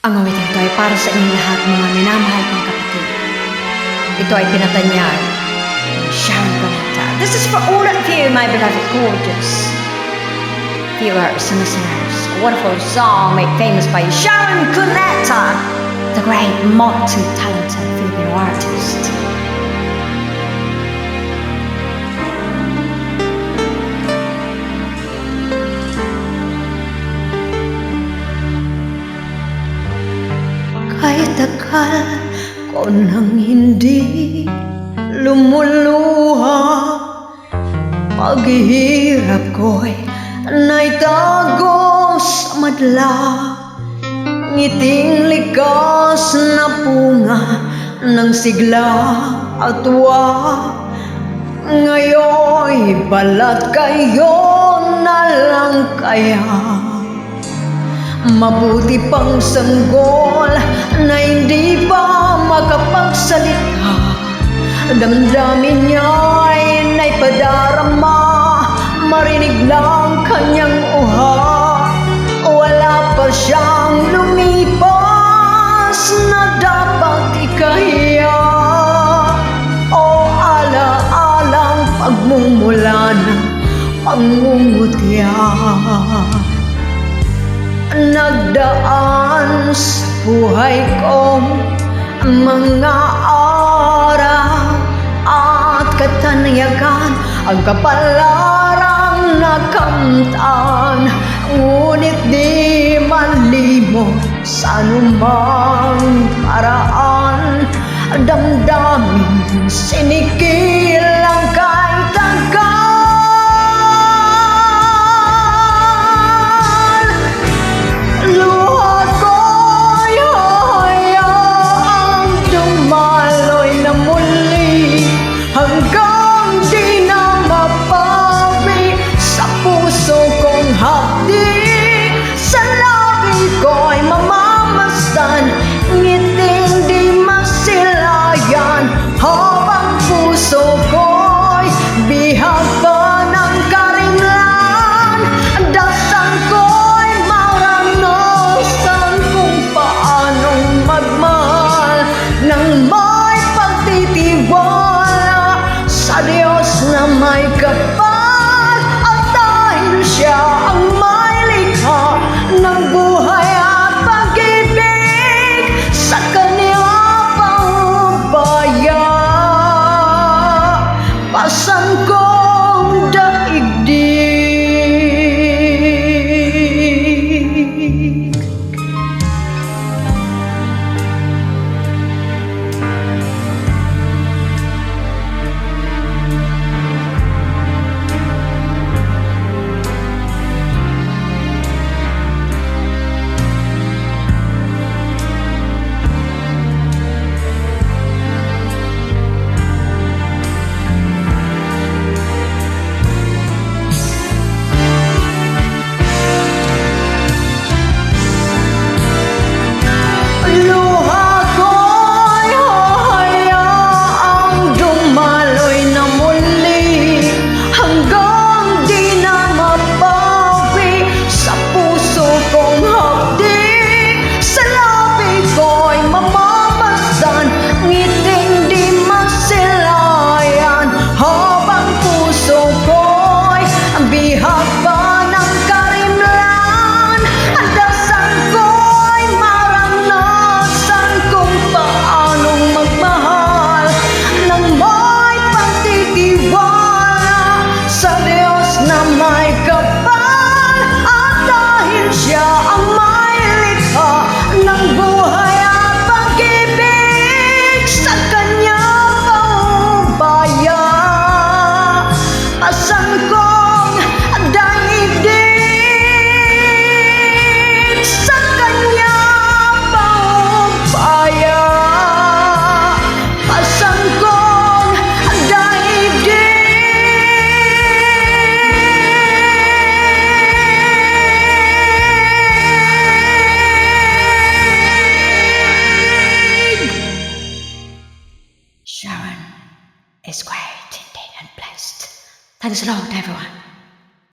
Ang awitin ito ay para sa inyong lahat, mga minamahal kong kapatid. Ito ay pinatanyag ni Sharon Cuneta. This is for all of you, my beloved gorgeous viewers and listeners. A wonderful song made famous by Sharon Cuneta, the great multi-talented Filipino artist. Kahit tagal ko nang hindi lumuluha, paghihirap ko'y naitago sa madla. Ngiting likas na bunga ng sigla at tuwa. Ngayon'y balat kayo na lang kaya. Mabuti pang sanggol na hindi pa makapagsalita. Damdamin niya'y naipadarama, marinig lang kanyang uha. Wala pa siyang lumipas na dapat ikahiya. O ala-alang pagmumula ng pangungutya. Nagdaan sa buhay kong mga araw at katanayagan, ang kapalarang nakamtan. Ngunit di malimot sa anumang paraan, damdamin sinikilang kahit tagal. Hanggang di na mapawi sa puso kong hapdi, sa labi ko'y mamamasdan, ngiting di masilayan. Habang puso ko'y bihag pa ng karinglan, dasal ko'y maranasan kung paanong magmahal ng may pagtitiwala sa Diyos na may kapal. At dahil Siya ang may likha ng buhay at pag-ibig, sa Kanya paubaya pasan kong daigdig. Sharon is great indeed and blessed. Thanks a lot, everyone.